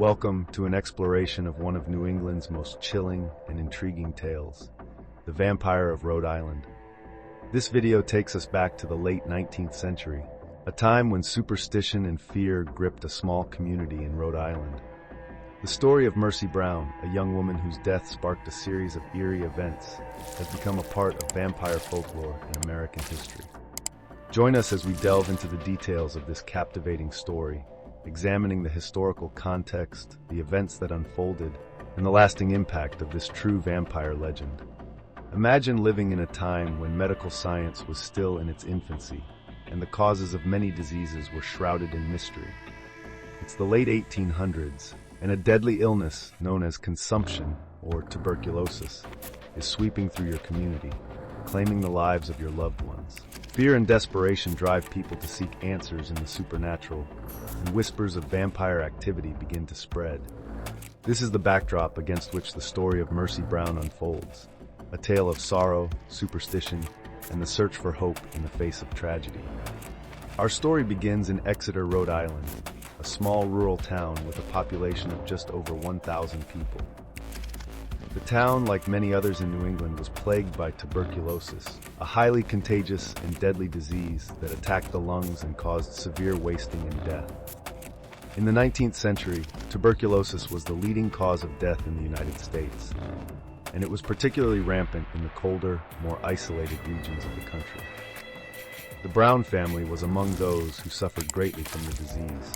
Welcome to an exploration of one of New England's most chilling and intriguing tales, the vampire of Rhode Island. This video takes us back to the late 19th century, a time when superstition and fear gripped a small community in Rhode Island. The story of Mercy Brown, a young woman whose death sparked a series of eerie events, has become a part of vampire folklore in American history. Join us as we delve into the details of this captivating story, examining the historical context, the events that unfolded, and the lasting impact of this true vampire legend. Imagine living in a time when medical science was still in its infancy, and the causes of many diseases were shrouded in mystery. It's the late 1800s, and a deadly illness known as consumption, or tuberculosis, is sweeping through your community, claiming the lives of your loved ones. Fear and desperation drive people to seek answers in the supernatural, and whispers of vampire activity begin to spread. This is the backdrop against which the story of Mercy Brown unfolds, a tale of sorrow, superstition, and the search for hope in the face of tragedy. Our story begins in Exeter, Rhode Island, a small rural town with a population of just over 1,000 people. The town, like many others in New England, was plagued by tuberculosis, a highly contagious and deadly disease that attacked the lungs and caused severe wasting and death. In the 19th century, tuberculosis was the leading cause of death in the United States, and it was particularly rampant in the colder, more isolated regions of the country. The Brown family was among those who suffered greatly from the disease.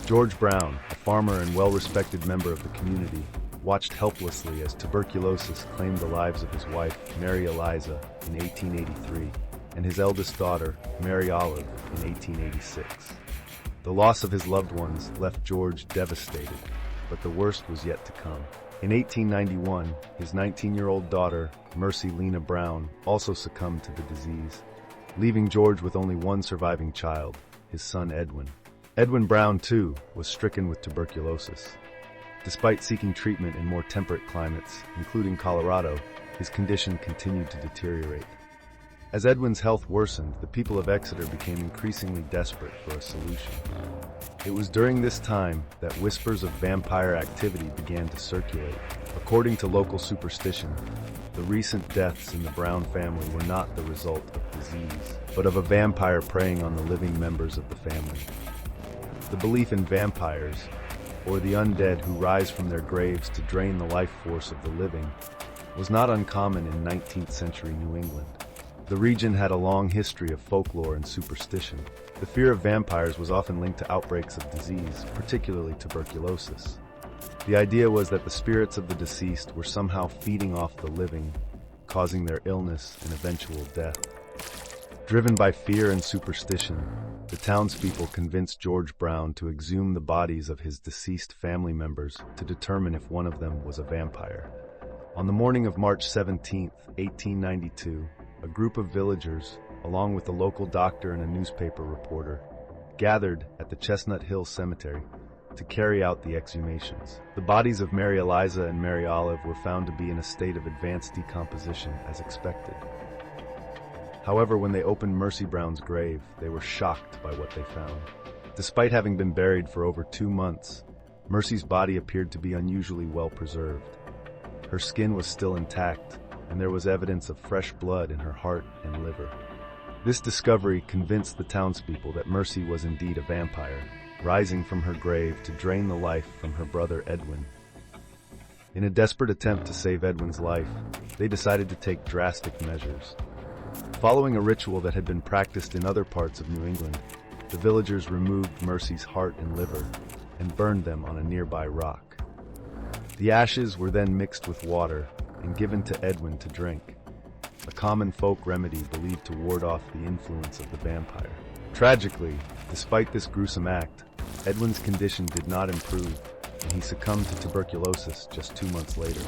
George Brown, a farmer and well-respected member of the community, watched helplessly as tuberculosis claimed the lives of his wife, Mary Eliza, in 1883, and his eldest daughter, Mary Olive, in 1886. The loss of his loved ones left George devastated, but the worst was yet to come. In 1891, his 19-year-old daughter, Mercy Lena Brown, also succumbed to the disease, leaving George with only one surviving child, his son Edwin. Edwin Brown, too, was stricken with tuberculosis. Despite seeking treatment in more temperate climates, including Colorado, his condition continued to deteriorate. As Edwin's health worsened, the people of Exeter became increasingly desperate for a solution. It was during this time that whispers of vampire activity began to circulate. According to local superstition, the recent deaths in the Brown family were not the result of disease, but of a vampire preying on the living members of the family. The belief in vampires, or the undead who rise from their graves to drain the life force of the living, was not uncommon in 19th century New England. The region had a long history of folklore and superstition. The fear of vampires was often linked to outbreaks of disease, particularly tuberculosis. The idea was that the spirits of the deceased were somehow feeding off the living, causing their illness and eventual death. Driven by fear and superstition, the townspeople convinced George Brown to exhume the bodies of his deceased family members to determine if one of them was a vampire. On the morning of March 17, 1892, a group of villagers, along with a local doctor and a newspaper reporter, gathered at the Chestnut Hill Cemetery to carry out the exhumations. The bodies of Mary Eliza and Mary Olive were found to be in a state of advanced decomposition, as expected. However, when they opened Mercy Brown's grave, they were shocked by what they found. Despite having been buried for over 2 months, Mercy's body appeared to be unusually well preserved. Her skin was still intact, and there was evidence of fresh blood in her heart and liver. This discovery convinced the townspeople that Mercy was indeed a vampire, rising from her grave to drain the life from her brother Edwin. In a desperate attempt to save Edwin's life, they decided to take drastic measures. Following a ritual that had been practiced in other parts of New England, the villagers removed Mercy's heart and liver and burned them on a nearby rock. The ashes were then mixed with water and given to Edwin to drink, a common folk remedy believed to ward off the influence of the vampire. Tragically, despite this gruesome act, Edwin's condition did not improve, and he succumbed to tuberculosis just 2 months later.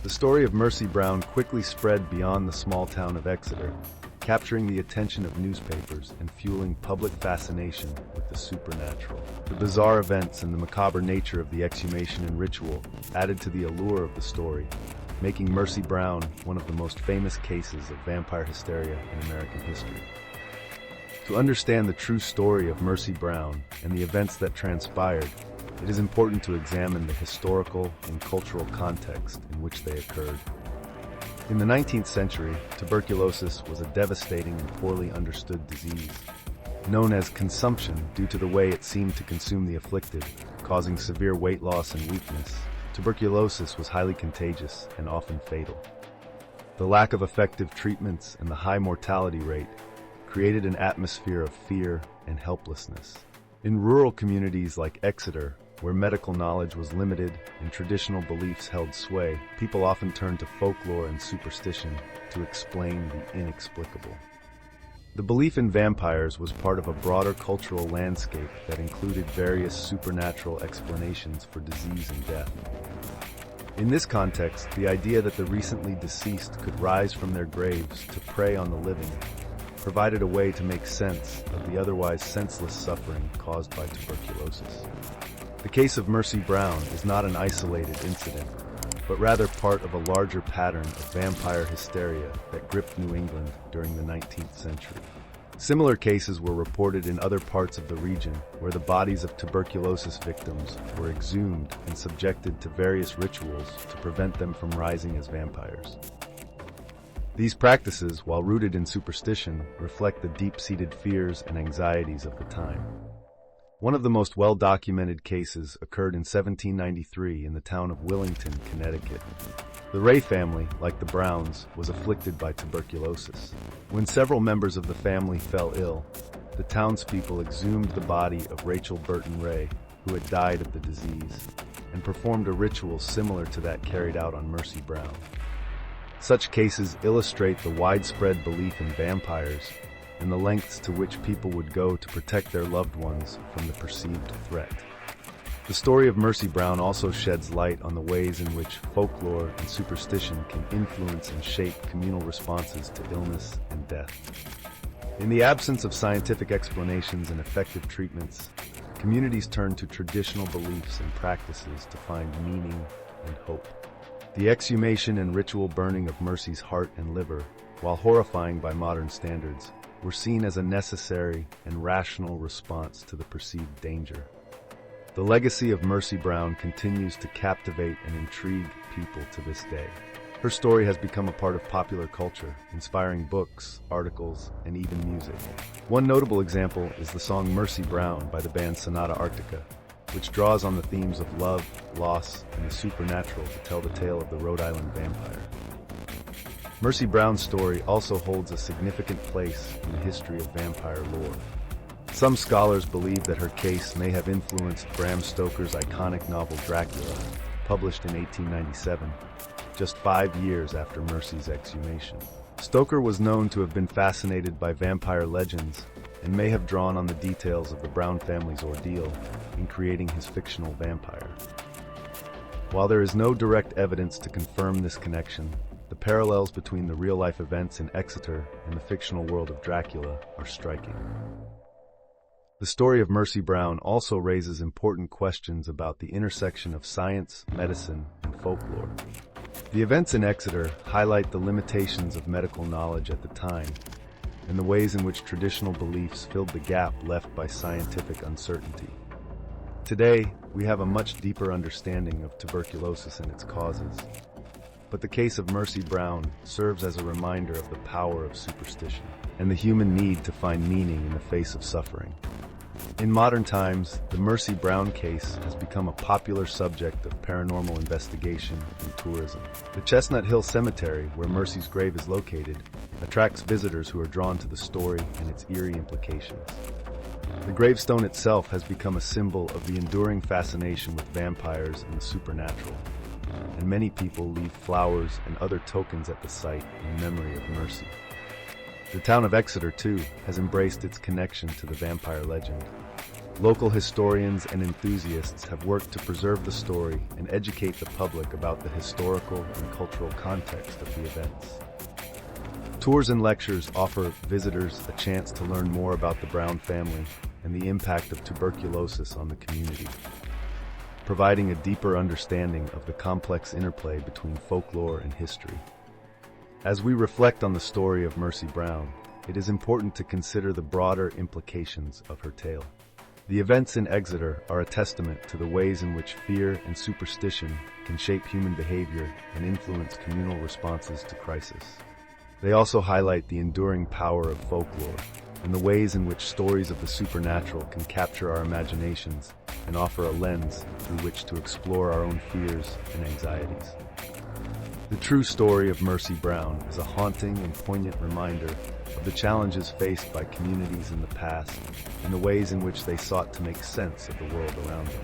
The story of Mercy Brown quickly spread beyond the small town of Exeter, capturing the attention of newspapers and fueling public fascination with the supernatural. The bizarre events and the macabre nature of the exhumation and ritual added to the allure of the story, making Mercy Brown one of the most famous cases of vampire hysteria in American history. To understand the true story of Mercy Brown and the events that transpired, it is important to examine the historical and cultural context in which they occurred. In the 19th century, tuberculosis was a devastating and poorly understood disease, known as consumption due to the way it seemed to consume the afflicted, causing severe weight loss and weakness. Tuberculosis was highly contagious and often fatal. The lack of effective treatments and the high mortality rate created an atmosphere of fear and helplessness. In rural communities like Exeter, where medical knowledge was limited and traditional beliefs held sway, people often turned to folklore and superstition to explain the inexplicable. The belief in vampires was part of a broader cultural landscape that included various supernatural explanations for disease and death. In this context, the idea that the recently deceased could rise from their graves to prey on the living provided a way to make sense of the otherwise senseless suffering caused by tuberculosis. The case of Mercy Brown is not an isolated incident, but rather part of a larger pattern of vampire hysteria that gripped New England during the 19th century. Similar cases were reported in other parts of the region where the bodies of tuberculosis victims were exhumed and subjected to various rituals to prevent them from rising as vampires. These practices, while rooted in superstition, reflect the deep-seated fears and anxieties of the time. One of the most well-documented cases occurred in 1793 in the town of Willington, Connecticut. The Ray family, like the Browns, was afflicted by tuberculosis. When several members of the family fell ill, the townspeople exhumed the body of Rachel Burton Ray, who had died of the disease, and performed a ritual similar to that carried out on Mercy Brown. Such cases illustrate the widespread belief in vampires and the lengths to which people would go to protect their loved ones from the perceived threat. The story of Mercy Brown also sheds light on the ways in which folklore and superstition can influence and shape communal responses to illness and death. In the absence of scientific explanations and effective treatments, communities turn to traditional beliefs and practices to find meaning and hope. The exhumation and ritual burning of Mercy's heart and liver, while horrifying by modern standards, were seen as a necessary and rational response to the perceived danger. The legacy of Mercy Brown continues to captivate and intrigue people to this day. Her story has become a part of popular culture, inspiring books, articles, and even music. One notable example is the song Mercy Brown by the band Sonata Arctica, which draws on the themes of love, loss, and the supernatural to tell the tale of the Rhode Island vampire. Mercy Brown's story also holds a significant place in the history of vampire lore. Some scholars believe that her case may have influenced Bram Stoker's iconic novel Dracula, published in 1897, just 5 years after Mercy's exhumation. Stoker was known to have been fascinated by vampire legends and may have drawn on the details of the Brown family's ordeal in creating his fictional vampire. While there is no direct evidence to confirm this connection, the parallels between the real-life events in Exeter and the fictional world of Dracula are striking. The story of Mercy Brown also raises important questions about the intersection of science, medicine, and folklore. The events in Exeter highlight the limitations of medical knowledge at the time and the ways in which traditional beliefs filled the gap left by scientific uncertainty. Today, we have a much deeper understanding of tuberculosis and its causes, but the case of Mercy Brown serves as a reminder of the power of superstition and the human need to find meaning in the face of suffering. In modern times, the Mercy Brown case has become a popular subject of paranormal investigation and tourism. The Chestnut Hill Cemetery, where Mercy's grave is located, attracts visitors who are drawn to the story and its eerie implications. The gravestone itself has become a symbol of the enduring fascination with vampires and the supernatural, and many people leave flowers and other tokens at the site in memory of Mercy. The town of Exeter, too, has embraced its connection to the vampire legend. Local historians and enthusiasts have worked to preserve the story and educate the public about the historical and cultural context of the events. Tours and lectures offer visitors a chance to learn more about the Brown family and the impact of tuberculosis on the community, providing a deeper understanding of the complex interplay between folklore and history. As we reflect on the story of Mercy Brown, it is important to consider the broader implications of her tale. The events in Exeter are a testament to the ways in which fear and superstition can shape human behavior and influence communal responses to crisis. They also highlight the enduring power of folklore and the ways in which stories of the supernatural can capture our imaginations and offer a lens through which to explore our own fears and anxieties. The true story of Mercy Brown is a haunting and poignant reminder of the challenges faced by communities in the past and the ways in which they sought to make sense of the world around them.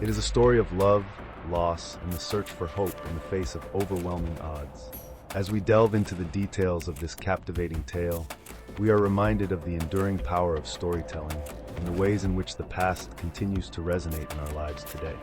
It is a story of love, loss, and the search for hope in the face of overwhelming odds. As we delve into the details of this captivating tale, we are reminded of the enduring power of storytelling and the ways in which the past continues to resonate in our lives today.